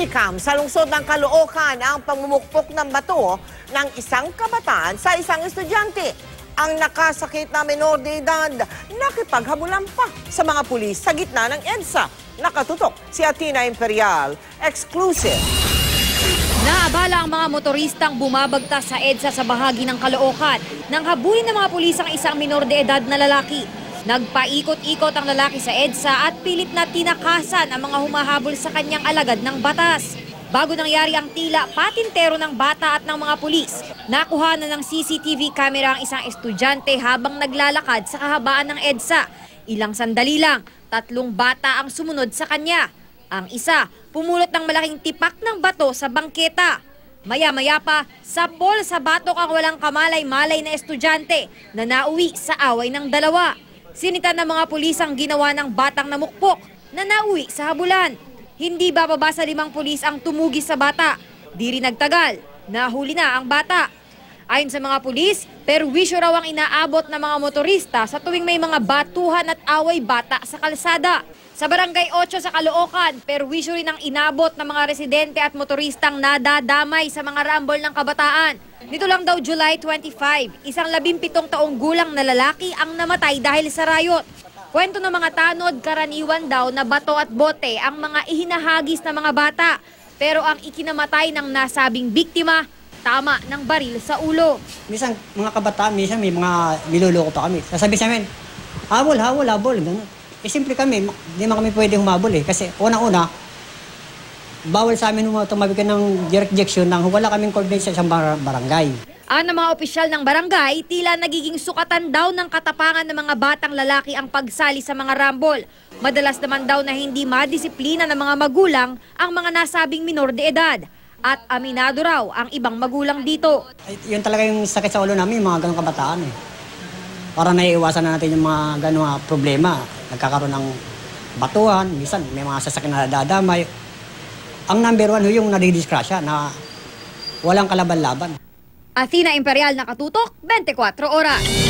Natikam sa lungsod ng Caloocan ang pamumukpok ng bato ng isang kabataan sa isang estudyante. Ang nakasakit na menor de edad nakipaghabulan pa sa mga pulis sa gitna ng EDSA. Nakatutok si Athena Imperial. Exclusive. Naabala ang mga motoristang bumabagtas sa EDSA sa bahagi ng Caloocan nang habulin ng mga pulis ang isang minor de edad na lalaki. Nagpaikot-ikot ang lalaki sa EDSA at pilit na tinakasan ang mga humahabol sa kanyang alagad ng batas. Bago nangyari ang tila patintero ng bata at ng mga pulis, nakuha na ng CCTV camera ang isang estudyante habang naglalakad sa kahabaan ng EDSA. Ilang sandali lang, 3 bata ang sumunod sa kanya. Ang isa, pumulot ng malaking tipak ng bato sa bangketa. Maya-maya pa, sapol sa batok ang walang kamalay-malay na estudyante na nauwi sa away ng dalawa. Sinita ng mga pulis ang ginawa ng batang namukpok na nauwi sa habulan. Hindi bababa sa 5 pulis ang tumugis sa bata. Di rin nagtagal, nahuli na ang bata. Ayon sa mga pulis, perwisyo raw ang inaabot ng mga motorista sa tuwing may mga batuhan at away bata sa kalsada. Sa Barangay 8 sa Caloocan, perwisyo rin ang inabot ng mga residente at motoristang nadadamay sa mga rambol ng kabataan. Nito lang daw July 25, isang 17 taong gulang na lalaki ang namatay dahil sa riot. Kwento ng mga tanod, karaniwan daw na bato at bote ang mga ihinahagis ng mga bata. Pero ang ikinamatay ng nasabing biktima, tama ng baril sa ulo. Minsan mga kabataan, minsan may mga niloloko pa kami. Sasabi sa amin, habol, gano'n. Simple kami, hindi man kami pwede humabol kasi unang-una, bawal sa amin tumabi ka ng jurisdiction nang wala kaming coordinate sa isang barangay. Ang mga opisyal ng barangay, tila nagiging sukatan daw ng katapangan ng mga batang lalaki ang pagsali sa mga rambol. Madalas naman daw na hindi madisiplina ng mga magulang ang mga nasabing minor de edad. At aminado raw ang ibang magulang dito. Yun talaga yung sakit sa ulo namin, yung mga ganong kabataan Para naiiwasan na natin yung mga ganong problema. Nagkakaroon ng batuhan, minsan may mga sasakyan na nadadamay. Ang number 1 yung nadidiskrasya na walang kalaban-laban. Athena Imperial, nakatutok, 24 oras.